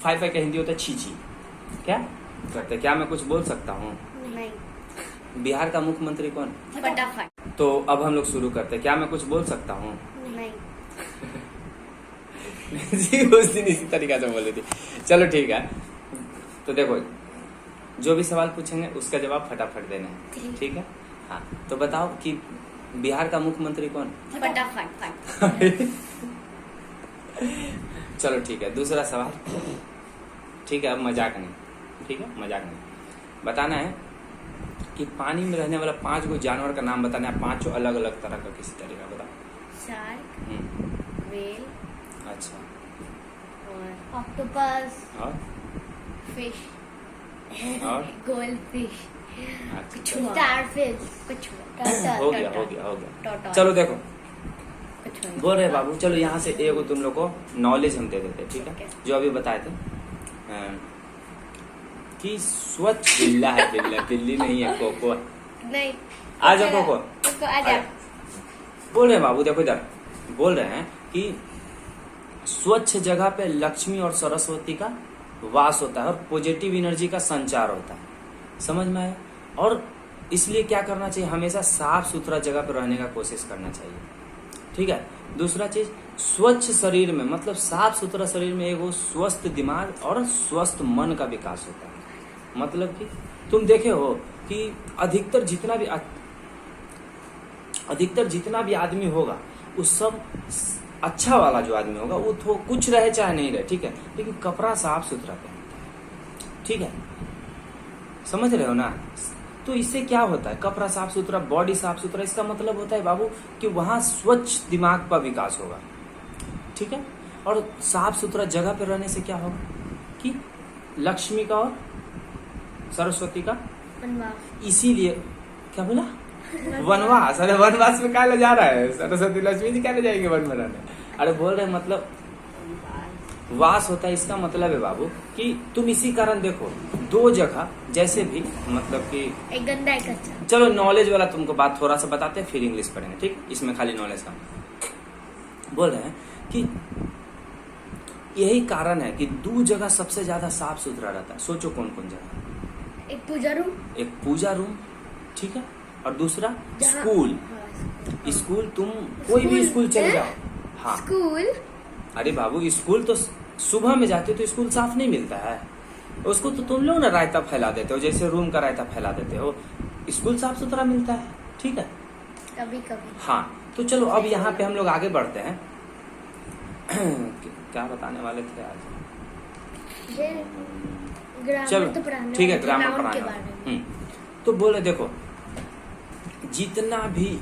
Five का हिंदी होता है छीची। क्या करते, क्या मैं कुछ बोल सकता हूँ? नहीं। बिहार का मुख्यमंत्री कौन? फटाफट। तो अब हम लोग शुरू करते हैं। क्या मैं कुछ बोल सकता हूँ? नहीं। जी उस दिन इसी तरीका से बोली थी। चलो ठीक है, तो देखो जो भी सवाल पूछेंगे उसका जवाब फटाफट देना है, ठीक है? हाँ, तो बताओ कि बिहार का मुख्यमंत्री कौन? फटाफट। चलो ठीक है, दूसरा सवाल। ठीक है, अब मजाक नहीं, ठीक है, मजाक नहीं। बताना है कि पानी में रहने वाला 5 गो जानवर का नाम बताना है, 5 अलग अलग तरह का, किसी तरीका बताओ। शार्क, व्हेल, अच्छा, और ऑक्टोपस, और फिश, और गोल्ड फिश, अच्छा, स्टारफिश, कछुआ, हो गया हो गया हो गया। टर्टल। चलो देखो, कछुआ। बोल रहे बाबू, चलो यहाँ से एगो तुम लोग को नॉलेज हम दे देते, ठीक है? जो अभी बताए थे कि स्वच्छ बिल्ला है, बिल्ला बिल्ली नहीं है, कोको। नहीं, आ जाओ कोको, उसको आ जा। बोल रहे बाबू, देखो इधर बोल रहे हैं कि स्वच्छ जगह पे लक्ष्मी और सरस्वती का वास होता है और पॉजिटिव एनर्जी का संचार होता है। समझ में आया? और इसलिए क्या करना चाहिए, हमेशा साफ सुथरा जगह पर रहने का कोशिश करना चाहिए, ठीक है? दूसरा चीज, स्वच्छ शरीर में मतलब साफ सुथरा शरीर में एगो स्वस्थ दिमाग और स्वस्थ मन का विकास होता है। मतलब कि तुम देखे हो कि अधिकतर जितना भी आदमी होगा, उस सब अच्छा वाला जो आदमी होगा वो तो कुछ रहे चाहे नहीं रहे, ठीक है, लेकिन कपड़ा साफ सुथरा पहनता है, ठीक है? समझ रहे हो ना? तो इससे क्या होता है, कपड़ा साफ सुथरा, बॉडी साफ सुथरा, इसका मतलब होता है बाबू कि वहां स्वच्छ दिमाग का विकास होगा, ठीक है? और साफ सुथरा जगह पर रहने से क्या होगा कि लक्ष्मी का और सरस्वती का, वनवास। इसीलिए क्या बोला? वनवास? अरे वनवास में क्या ले जा रहा है? सरस्वती लक्ष्मी जी क्या ले जाएंगे वन में रहने? अरे बोल रहे मतलब वास होता है, इसका मतलब है बाबू कि तुम इसी कारण देखो, 2 जगह जैसे भी, मतलब कि एक गंदा एक अच्छा। चलो नॉलेज वाला तुमको बात थोड़ा सा बताते हैं, फिर इंग्लिश पढ़ेंगे, ठीक? इसमें खाली नॉलेज का बोल रहे हैं कि यही कारण है कि 2 जगह सबसे ज्यादा साफ सुथरा रहता है। सोचो कौन कौन जगह? एक पूजा रूम, एक पूजा रूम, ठीक है, और दूसरा जहाँ- स्कूल। हाँ, स्कूल तुम कोई भी स्कूल चले जाओ, हाँ। स्कूल। अरे बाबू, स्कूल तो सुबह में जाते हो तो स्कूल साफ नहीं मिलता है, उसको तो तुम लोग ना रायता फैला देते हो, जैसे रूम का रायता फैला देते हो। स्कूल साफ सुथरा मिलता है, ठीक है? कभी कभी। हाँ, तो चलो अब यहाँ पे हम लोग आगे बढ़ते हैं। क्या बताने वाले थे आज? ग्रामर तो पढ़ाने ठीक है, वाले थे, ग्रामर noun पढ़ाने के बारे में। वाले। तो बोले देखो, जितना भी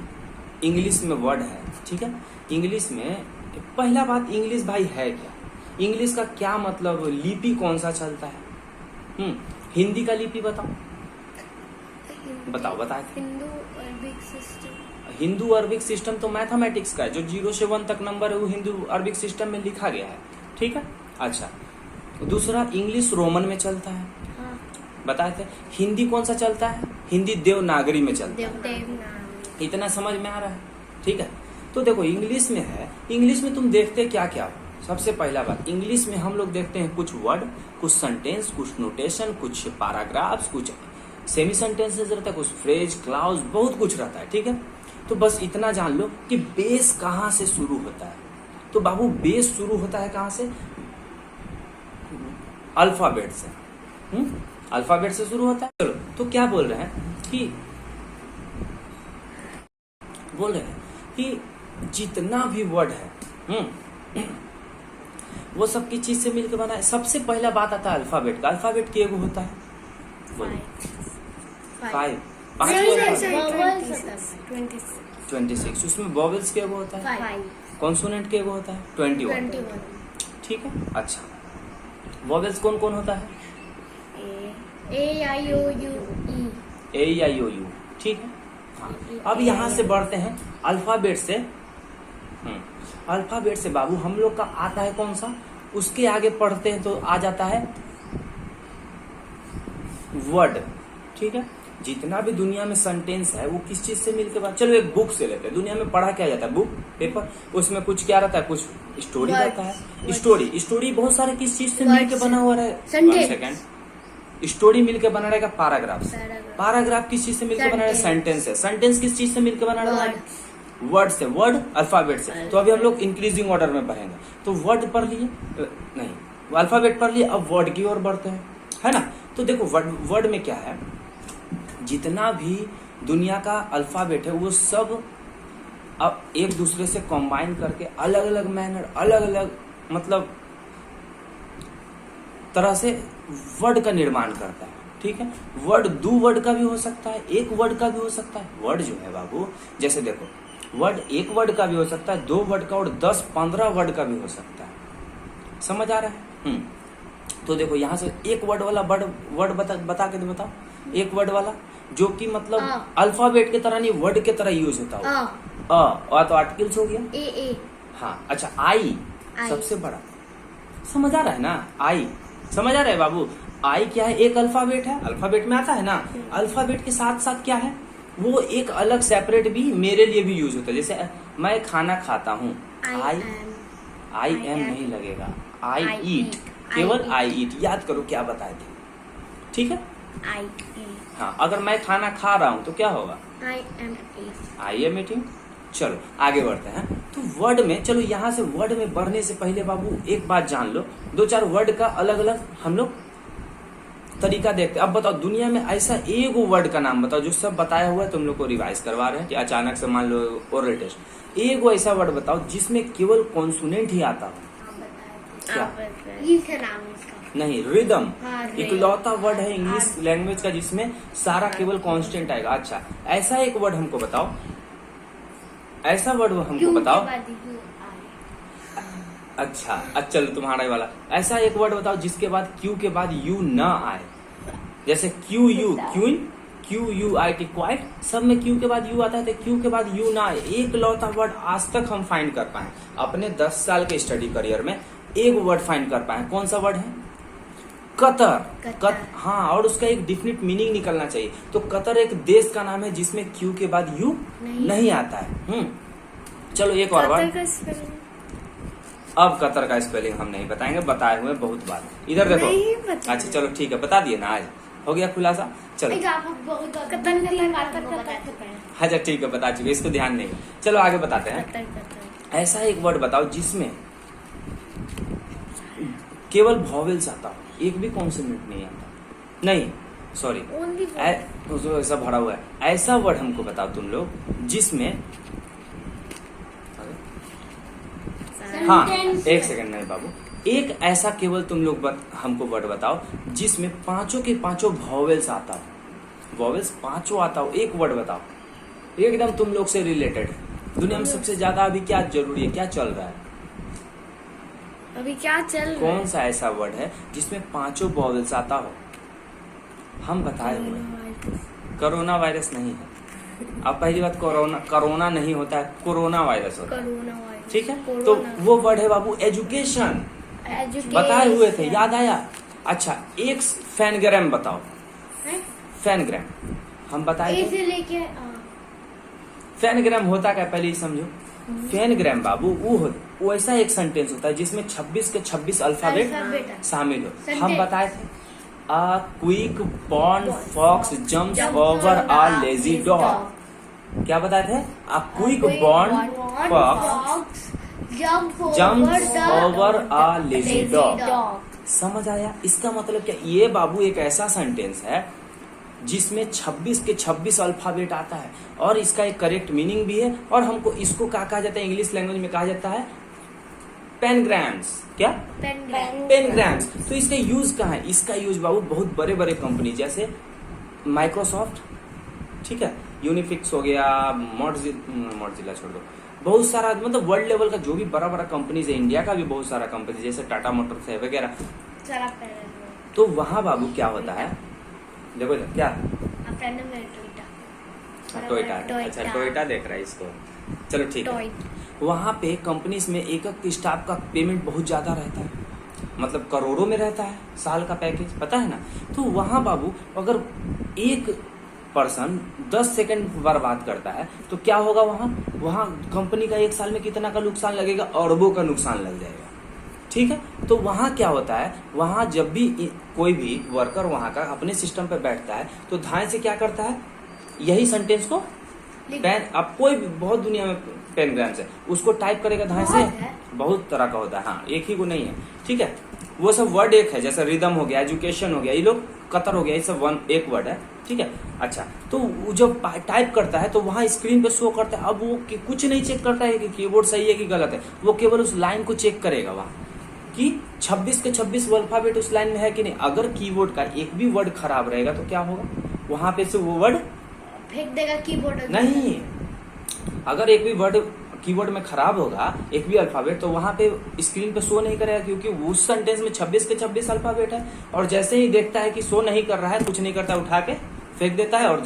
इंग्लिश में वर्ड है, ठीक है, इंग्लिश में पहला बात, इंग्लिश भाई है क्या? इंग्लिश का क्या मतलब, लिपि कौन सा चलता है? हिंदी का लिपि बताओ, बताओ बताए थे। Hindu Arabic system. Hindu Arabic system तो मैथमेटिक्स का है, जो 0 से 1 तक नंबर है वो हिंदू अरबिक सिस्टम में लिखा गया है, ठीक है? अच्छा, दूसरा इंग्लिश रोमन में चलता है, हाँ। बताए थे। हिंदी कौन सा चलता है? हिंदी देवनागरी में चलता है। देवनागरी। इतना समझ में आ रहा है, ठीक है? तो देखो इंग्लिश में है, इंग्लिश में तुम देखते क्या क्या? सबसे पहला बात, इंग्लिश में हम लोग देखते हैं कुछ वर्ड, कुछ सेंटेंस, कुछ नोटेशन, कुछ पैराग्राफ्स, कुछ सेमी सेंटेंसेस रहता है, कुछ फ्रेज, क्लाउज, बहुत कुछ रहता है, ठीक है? तो बस इतना जान लो कि बेस कहाँ से शुरू होता है। तो बाबू बेस शुरू होता है कहाँ से? अल्फाबेट से। अल्फाबेट से शुरू होता है। चलो, तो क्या बोल रहे हैं कि जितना भी वर्ड है, वो सब की चीज से मिलकर बना है। सबसे पहला बात आता है अल्फाबेट का। अल्फाबेट के एगो होता है 5, 26। उसमें वॉवेल्स के एगो होता है, कॉन्सोनेंट के एगो होता है 21, ठीक है? अच्छा, वॉवेल्स कौन कौन होता है? ए आई ओ you E. A I O you, ठीक है? हाँ, अब यहाँ से बढ़ते हैं अल्फाबेट से। अल्फाबेट से बाबू हम लोग का आता है कौन सा? उसके आगे पढ़ते हैं तो आ जाता है वर्ड, ठीक है? जितना भी दुनिया में सेंटेंस है वो किस चीज से मिलकर बना। चलो एक बुक से लेते हैं, दुनिया में पढ़ा क्या जाता है, बुक पेपर, उसमें कुछ क्या रहता है, कुछ स्टोरी Words. रहता है। स्टोरी बहुत सारे किस चीज से Words मिलकर बना हुआ है। Sentence. 1 सेकेंड। स्टोरी मिलकर बना रहेगा पैराग्राफ से। Paragraph. पैराग्राफ किस चीज से मिलकर बना रहेगा, Sentence. सेंटेंस है। सेंटेंस किस चीज से मिलकर बना रहेगा, Words. वर्ड से, वर्ड अल्फाबेट से। तो अभी हम लोग इंक्रीजिंग ऑर्डर में पढ़ेंगे। तो वर्ड पढ़ लिए, नहीं अल्फाबेट पढ़ लिए, अब वर्ड की ओर बढ़ते हैं, है ना। तो देखो वर्ड में क्या है, जितना भी दुनिया का अल्फाबेट है वो सब अब एक दूसरे से कंबाइन करके अलग अलग मैनर, अलग अलग मतलब तरह से वर्ड का निर्माण करता है। ठीक है, वर्ड 2 वर्ड का भी हो सकता है, 1 वर्ड का भी हो सकता है। वर्ड जो है बाबू, जैसे देखो वर्ड 1 वर्ड का भी हो सकता है, 2 वर्ड का और 10-15 वर्ड का भी हो सकता है। समझ आ रहा है? तो देखो यहाँ से 1 वर्ड वाला वर्ड बता के बताओ। 1 वर्ड वाला जो कि मतलब अल्फाबेट की तरह नहीं, वर्ड के तरह यूज होता हो। और तो आर्टिकल्स हो गया। ए। हाँ अच्छा, आई सबसे बड़ा। समझ आ रहा है ना, आई समझ आ रहा है बाबू। आई क्या है, एक अल्फाबेट है, अल्फाबेट में आता है ना। अल्फाबेट के साथ साथ क्या है, वो एक अलग सेपरेट भी मेरे लिए भी यूज होता है। जैसे मैं खाना खाता हूँ, आई एम नहीं लगेगा, आई ईट, केवल आई ईट। याद करो क्या बताए थे, ठीक है। हाँ, अगर मैं खाना खा रहा हूँ तो क्या होगा, आई एम ईटिंग। चलो आगे बढ़ते हैं। तो वर्ड में, चलो यहाँ से वर्ड में बढ़ने से पहले बाबू एक बात जान लो, 2-4 वर्ड का अलग अलग हम लोग तरीका देखते हैं। अब बताओ दुनिया में ऐसा एक वर्ड का नाम बताओ जो सब बताया हुआ है, तुम लोग को रिवाइज करवा रहे हैं कि अचानक से मान लो ओरल टेस्ट। एक ऐसा वर्ड बताओ जिसमें केवल कॉन्सोनेंट ही आता हो। क्या? नहीं, रिदम। इकलौता वर्ड है इंग्लिश लैंग्वेज का जिसमें सारा केवल कांस्टेंट आएगा। अच्छा, ऐसा एक वर्ड हमको बताओ, ऐसा वर्ड हमको बताओ। अच्छा चलो तुम्हारा ही वाला, ऐसा एक वर्ड बताओ जिसके बाद क्यू के बाद यू ना आए। जैसे Q U I T, quite, सब में क्यू के बाद यू आता है, तो क्यू के बाद यू ना आए। एक लौता वर्ड आज तक हम फाइंड कर पाए अपने 10 साल के स्टडी करियर में, एक वर्ड फाइंड कर पाए। कौन सा वर्ड है, कतर। हाँ, और उसका एक डिफिनिट मीनिंग निकलना चाहिए। तो कतर एक देश का नाम है जिसमें क्यू के बाद यू नहीं आता है। चलो एक और वर्ड। अब कतर का स्पेलिंग हम नहीं बताएंगे, बताए हुए बहुत बार। इधर देखो। अच्छा चलो ठीक है, बता दिए ना, आज हो गया खुलासा। चलो अच्छा ठीक है, बता चुके, इसको ध्यान नहीं। चलो आगे बताते हैं। ऐसा एक वर्ड बताओ जिसमें केवल वॉवेल्स आता हो, एक भी कॉन्सोनेंट नहीं आता। नहीं सॉरी, ऐसा भरा हुआ है। ऐसा वर्ड हमको बताओ तुम लोग जिसमें, हाँ एक सेकंड, नहीं बाबू, एक ऐसा केवल तुम लोग हमको वर्ड बताओ जिसमें 5 के 5 वॉवेल्स आता हो। वॉवेल्स 5 आता हो, एक वर्ड बताओ एकदम तुम लोग से रिलेटेड। दुनिया में सबसे ज्यादा अभी क्या जरूरी है, क्या चल रहा है, अभी क्या चल रहा है? कौन सा ऐसा वर्ड है जिसमें 5 वॉवेल्स आता हो? हम बताए हुए कोरोना वायरस नहीं है। अब पहली बात, कोरोना नहीं होता है, कोरोना वायरस होता है, ठीक है। तो वो वर्ड है बाबू एजुकेशन। बताए हुए थे, याद आया। अच्छा, एक फैनग्राम बताओ। फैनग्राम हम बताए थे। फैनग्राम होता क्या, पहले ही समझो। फैनग्राम बाबू वो ऐसा एक सेंटेंस होता है जिसमें 26 के 26 अल्फाबेट शामिल हो। हम बताए थे, A quick born fox jumps over a lazy dog। क्या बताए थे, A quick born fox jumps over a lazy dog। समझ आया? इसका मतलब क्या, ये बाबू एक ऐसा सेंटेंस है जिसमें 26 के 26 अल्फाबेट आता है और इसका एक करेक्ट मीनिंग भी है। और हमको इसको क्या कहा जाता है, इंग्लिश लैंग्वेज में कहा जाता है पेनग्राम्स। क्या, पेनग्राम्स। तो इसका यूज कहाँ है, इसका यूज बाबू बहुत बड़े बड़े कंपनी जैसे माइक्रोसॉफ्ट, ठीक है, यूनिफिक्स हो गया, मॉडजिला छोड़ दो, बहुत सारा मतलब वर्ल्ड लेवल का जो भी बड़ा बड़ा कंपनीज है, इंडिया का भी बहुत सारा कंपनी जैसे टाटा मोटर्स है वगैरह। तो वहां बाबू क्या होता है, देखो क्या, टोयोटा। अच्छा टोयोटा देख रहा है इसको, चलो ठीक है। वहां पे कंपनीज में एक स्टाफ का पेमेंट बहुत ज्यादा रहता है, मतलब करोड़ों में रहता है साल का पैकेज, पता है ना। तो वहां बाबू अगर एक पर्सन 10 सेकंड बर्बाद करता है तो क्या होगा, वहां कंपनी का 1 साल में कितना का नुकसान लगेगा, अरबों का नुकसान लग जाएगा। ठीक है, तो वहां क्या होता है, वहां जब भी कोई भी वर्कर वहां का अपने सिस्टम पे बैठता है तो धाए से क्या करता है, यही सेंटेंस को पेन, अब कोई भी बहुत दुनिया में पेनग्राम से उसको टाइप करेगा धाए से, बहुत तरह का होता है, हाँ एक ही को नहीं है। ठीक है, वो सब वर्ड एक है, जैसे रिदम हो गया, एजुकेशन हो गया, ये लोग कतर हो गया, ये सब एक वर्ड है। ठीक है, अच्छा तो वो जब टाइप करता है तो वहां स्क्रीन पे शो करता है, अब वो कुछ नहीं चेक करता है कि कीबोर्ड सही है कि गलत है, वो केवल उस लाइन को चेक करेगा वहां कि 26 के 26 अल्फाबेट उस लाइन में है कि नहीं। अगर कीबोर्ड का एक भी वर्ड खराब रहेगा तो क्या होगा, वहां पे से वो वर्ड फेंक देगा कीबोर्ड। नहीं, अगर एक भी वर्ड कीबोर्ड में खराब होगा, एक भी अल्फाबेट, तो वहां पे स्क्रीन पे शो नहीं करेगा, क्योंकि उस सेंटेंस में 26 के 26 अल्फाबेट है। और जैसे ही देखता है कि शो नहीं कर रहा है, कुछ नहीं करता, उठा के फेंक देता है और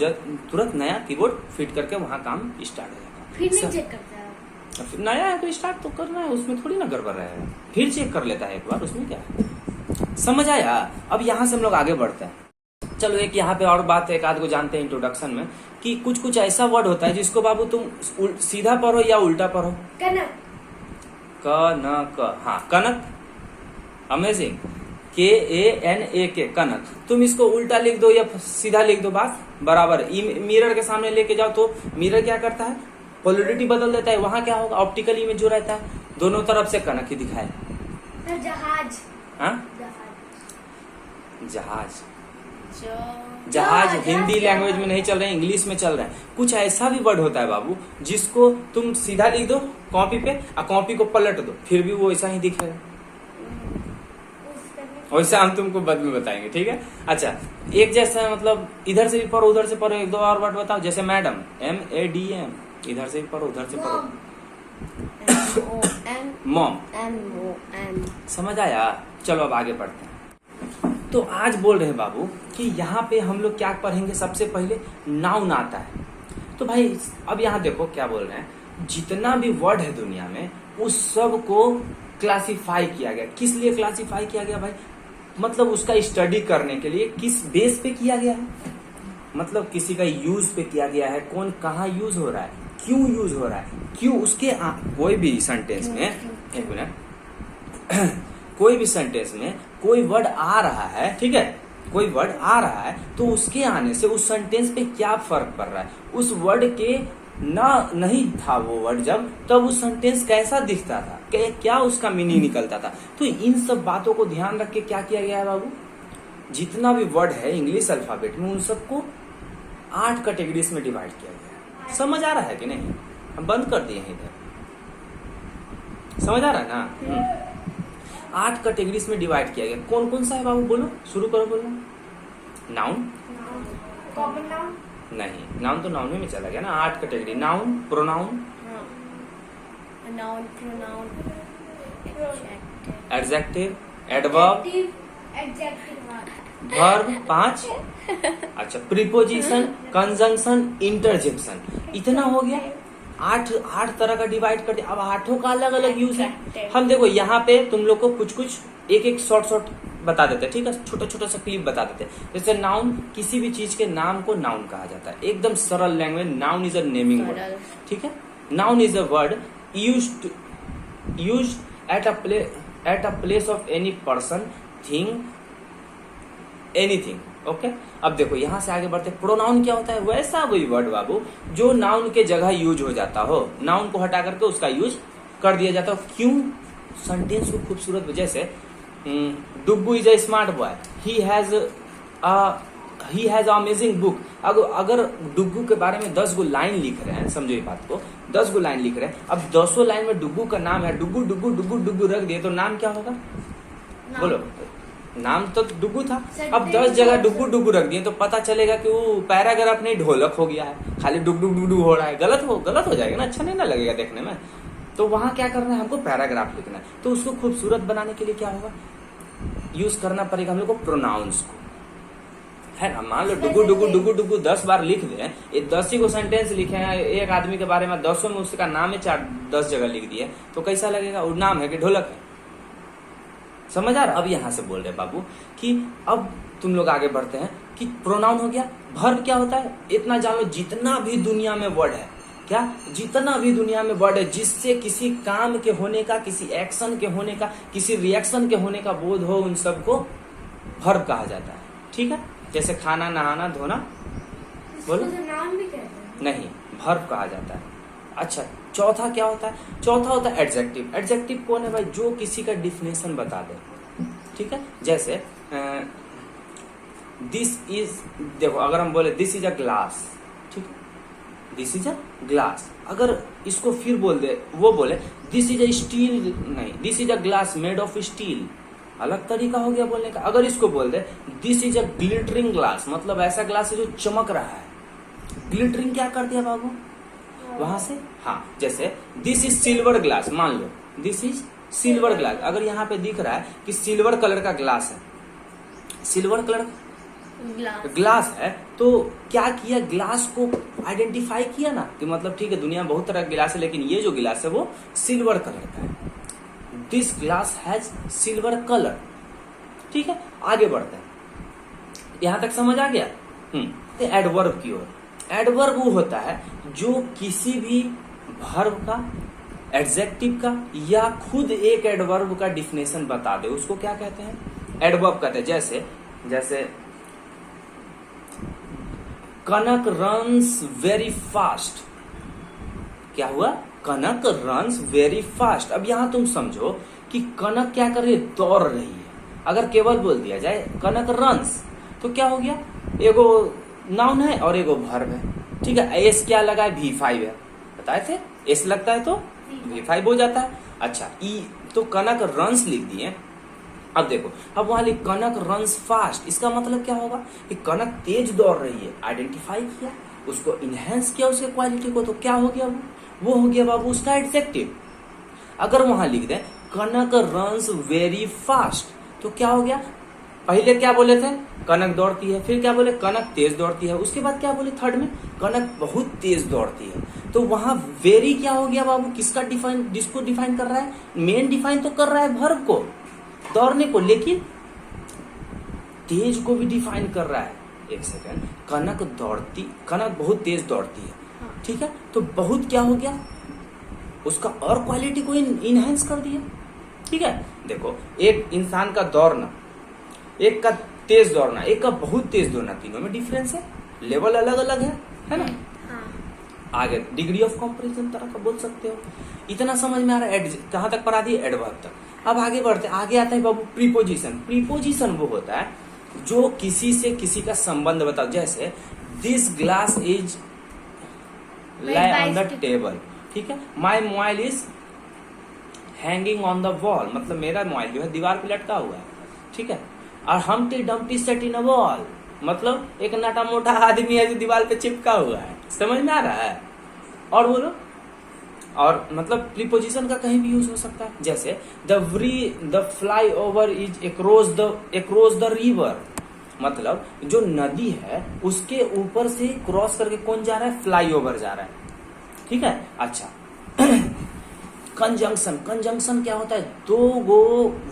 तुरंत नया कीबोर्ड फिट करके वहां काम स्टार्ट हो जाएगा। फिर नहीं चेक करता है, फिर नया है तो स्टार्ट तो करना है, उसमें थोड़ी ना गड़बड़ रहेगा, फिर चेक कर लेता है एक बार, उसमें क्या है। समझ आया। अब यहाँ से हम लोग आगे बढ़ते हैं। चलो एक यहाँ पे और बात एक आध को जानते हैं इंट्रोडक्शन में, कि कुछ कुछ ऐसा वर्ड होता है जिसको बाबू तुम सीधा पढ़ो या उल्टा पढ़ो। कनक, कनक, हाँ कनक, अमेजिंग, KANAK, कनक। तुम इसको उल्टा लिख दो या सीधा लिख दो, बात बराबर। मिरर के सामने लेके जाओ तो मिरर क्या करता है, पोलरिटी बदल देता है। वहां क्या होगा, ऑप्टिकल इमेज जो रहता है दोनों तरफ से कनक ही दिखाए। जहाज, हाँ जहाज, जहाज, जहाज हिंदी लैंग्वेज में नहीं चल रहे हैं, इंग्लिश में चल रहे हैं। कुछ ऐसा भी वर्ड होता है बाबू जिसको तुम सीधा लिख दो कॉपी पे और कॉपी को पलट दो, फिर भी वो ऐसा ही दिखेगा। वैसे हम तुमको बाद में बताएंगे, ठीक है। अच्छा, एक जैसा मतलब इधर से भी पढ़ो उधर से पढ़ो, एक दो और वर्ड बताओ। जैसे मैडम, MADM, इधर से भी पढ़ो उधर से पढ़ो। मॉम, समझ आया। चलो अब आगे बढ़ते हैं। तो आज बोल रहे हैं बाबू कि यहाँ पे हम लोग क्या पढ़ेंगे, सबसे पहले नाउन आता है। तो भाई अब यहाँ देखो क्या बोल रहे हैं, जितना भी वर्ड है दुनिया में उस सब को क्लासिफाई किया गया। किस लिए क्लासिफाई किया गया भाई, मतलब उसका स्टडी करने के लिए। किस बेस पे किया गया है, मतलब किसी का यूज पे किया गया है, कौन कहाँ यूज हो रहा है, क्यों यूज हो रहा है, क्यों उसके कोई भी सेंटेंस में, एक मिनट, कोई भी सेंटेंस में कोई वर्ड आ रहा है, ठीक है, कोई वर्ड आ रहा है तो उसके आने से उस सेंटेंस पे क्या फर्क पड़ रहा है। उस वर्ड के ना नहीं था वो वर्ड जब, तब उस सेंटेंस कैसा दिखता था, क्या उसका मीनिंग निकलता था। तो इन सब बातों को ध्यान रख के क्या किया गया है बाबू, जितना भी वर्ड है इंग्लिश अल्फाबेट में उन सबको 8 कैटेगरीज में डिवाइड किया गया है। समझ आ रहा है कि नहीं, हम बंद कर दिए हैं इधर, समझ आ रहा है ना। 8 कैटेगरीज में डिवाइड किया गया। कौन कौन सा है बाबू, बोलो, शुरू करो बोलो। नाउन, कॉमन नाउन, नहीं नाउन तो नाउन में चला गया ना। 8 category, noun, pronoun, noun, pronoun, adjective, adverb, adjective, verb 5, अच्छा प्रीपोजिशन, कंजंक्शन, इंटरजेक्शन, इतना हो गया। 8 तरह का डिवाइड कर दिया। अब 8 का अलग अलग यूज है। हम देखो यहाँ पे तुम लोग को कुछ कुछ एक शॉर्ट बता देते हैं, ठीक है, छोटा छोटा सा क्लिप बता देते हैं। जैसे नाउन, किसी भी चीज के नाम को नाउन कहा जाता है, एकदम सरल language. Noun is a naming word, ठीक है। Noun is a word used at a place of any person, thing, anything. Okay, अब देखो यहाँ से आगे बढ़ते। प्रोनाउन क्या होता है, वैसा वही वर्ड बाबू जो नाउन के जगह यूज हो जाता हो, नाउन को हटा करके उसका यूज कर दिया जाता हो। क्यों, सेंटेंस को खूबसूरत। जैसे Duggu is a smart boy, he has amazing book. अगर डुग्गू के बारे में 10 गो लाइन लिख रहे हैं, समझो ये बात को, 10 गो लाइन लिख रहे हैं, अब 10 लाइन में डुग्गू का नाम है, डुग्गू डुग्गू डुग्गू डुग्गू रख दिए तो नाम क्या होगा, बोलो। नाम तो डुग्गू था, अब 10 जगह डुग्गू डुग्गू रख दिए तो पता चलेगा कि वो पैराग्राफ नहीं ढोलक हो गया है, खाली डुग डुग डुग हो रहा है। गलत हो जाएगा ना, अच्छा नहीं ना लगेगा देखने में। तो वहां क्या करना है, हमको पैराग्राफ लिखना है। तो उसको खूबसूरत बनाने के लिए क्या होगा, यूज करना पड़ेगा हम लोग को प्रोनाउंस को, है ना। मान लो डुगू डुगू डुगू डुगू 10 बार लिख दे, ये 10 ही को सेंटेंस लिखे हैं एक आदमी के बारे में, 10 में उसका नाम है 10 जगह लिख दिए तो कैसा लगेगा, वो नाम है कि ढोलक है, समझ आ रहा? अब यहां से बोल रहे बाबू कि अब तुम लोग आगे बढ़ते हैं कि प्रोनाउन हो गया। वर्ब क्या होता है? इतना जान लो, जितना भी दुनिया में वर्ड है, क्या जितना भी दुनिया में वर्ड है जिससे किसी काम के होने का, किसी एक्शन के होने का, किसी रिएक्शन के होने का बोध हो, उन सबको वर्ब कहा जाता है। ठीक है, जैसे खाना, नहाना, धोना, बोलो। इसको तो नाउन भी कहते हैं। नहीं, वर्ब कहा जाता है। अच्छा, चौथा क्या होता है? चौथा होता है एडजेक्टिव। एडजेक्टिव कौन है भाई? जो किसी का डिफिनेशन बता दे। ठीक है, जैसे दिस इज, देखो अगर हम बोले दिस इज अ ग्लास, ठीक है, दिस इज अ ग्लास, अगर इसको फिर बोल दे, वो बोले दिस इज अ स्टील, नहीं, this is a glass made of steel, अलग तरीका हो गया बोलने का। अगर इसको बोल दे this is a glittering glass, मतलब ऐसा ग्लास है जो चमक रहा है। ग्लिटरिंग क्या कर दिया बाबू वहां से? हाँ, जैसे दिस इज सिल्वर ग्लास, मान लो दिस इज सिल्वर ग्लास, अगर यहाँ पे दिख रहा है कि सिल्वर कलर का ग्लास है, सिल्वर कलर ग्लास है, तो क्या किया? ग्लास को आइडेंटिफाई किया ना कि मतलब ठीक है, दुनिया में बहुत तरह का गिलास है, लेकिन ये जो गिलास है वो सिल्वर कलर का है। This glass has silver colour. ठीक है, आगे बढ़ते हैं। यहां तक समझ आ गया? एडवर्ब की ओर। एडवर्ब वो होता है जो किसी भी वर्ब का, एडजेक्टिव का या खुद एक एडवर्ब का डिफिनेशन बता दे, उसको क्या कहते हैं? एडवर्ब कहते हैं। जैसे कनक रन्स वेरी फास्ट। क्या हुआ? कनक रन्स वेरी फास्ट। अब यहां तुम समझो कि कनक क्या कर रही है? दौड़ रही है। अगर केवल बोल दिया जाए कनक रन्स तो क्या हो गया? एगो नाउन है और एगो वर्ब है। ठीक है, एस क्या लगा है? V5 है, बताए थे। एस लगता है तो V5 हो जाता है। अच्छा, ई तो कनक रन्स लिख दिए। अब देखो, अब वहां लिख कनक रन्स फास्ट, इसका मतलब क्या होगा कि कनक तेज दौड़ रही है। आइडेंटिफाई किया, उसको इनहेंस किया उसके क्वालिटी को, तो क्या हो गया? वो हो गया बाबू उसका एडजेक्टिव। अगर वहां लिख दे कनक रन्स वेरी फास्ट तो क्या हो गया? पहले क्या बोले थे? कनक दौड़ती है, फिर क्या बोले? कनक तेज दौड़ती है, उसके बाद क्या बोले थर्ड में? कनक बहुत तेज दौड़ती है। तो वहां वेरी क्या हो गया बाबू? किसको डिफाइन कर रहा है? मेन डिफाइन तो कर रहा है वर्ब को, दौड़ने को, लेकिन तेज को भी डिफाइन कर रहा है। एक सेकंड, कनक बहुत तेज दौड़ती है। ठीक है, तो बहुत क्या हो गया? उसका और क्वालिटी को इनहेंस कर दिया। ठीक है, देखो एक इंसान का दौड़ना, एक का तेज दौड़ना, एक का बहुत तेज दौड़ना, तीनों में डिफरेंस है, लेवल अलग अलग है ना? हाँ। आगे डिग्री ऑफ कंपैरिजन तरह का बोल सकते हो। इतना समझ में आ रहा है? कहां तक पढ़ा दिए? एडवर्ब तक। अब आगे बढ़ते, आगे आता है बाबू प्रीपोजिशन। प्रीपोजिशन वो होता है जो किसी से किसी का संबंध बताओ। जैसे this glass is lie on the table. ठीक है, my mobile is hanging on the wall, मतलब मेरा मोबाइल जो है दीवार पे लटका हुआ है। ठीक है, और हमटी Dumpty set in a wall, मतलब एक नाटा मोटा आदमी है जो दीवार पे चिपका हुआ है। समझ में आ रहा है? और बोलो, और मतलब प्रीपोजिशन का कहीं भी यूज हो सकता है। जैसे the fly over is across the river, मतलब जो नदी है उसके ऊपर से क्रॉस करके कौन जा रहा है? फ्लाई ओवर जा रहा है। ठीक है, अच्छा कंजंक्शन क्या होता है? दो गो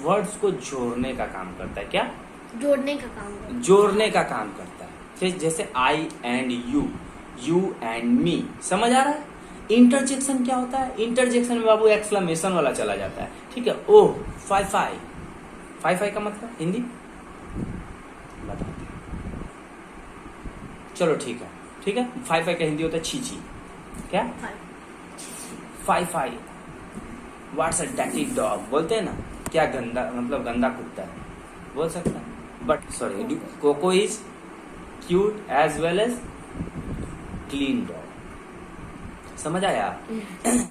वर्ड्स को जोड़ने का काम करता है। क्या? जोड़ने का काम करता है। जैसे आई एंड यू एंड मी, समझ आ रहा है? इंटरजेक्शन क्या होता है? इंटरजेक्शन में बाबू एक्सक्लेमेशन वाला चला जाता है। ठीक है, ओह फाई का मतलब हिंदी बताते हैं। चलो ठीक है, फाई का हिंदी होता है छी। क्या? फाई व्हाट्स अ डर्टी डॉग बोलते हैं ना, क्या गंदा, मतलब गंदा कुत्ता है, बोल सकता है। But sorry, Coco is cute as well as clean dog. समझ आया?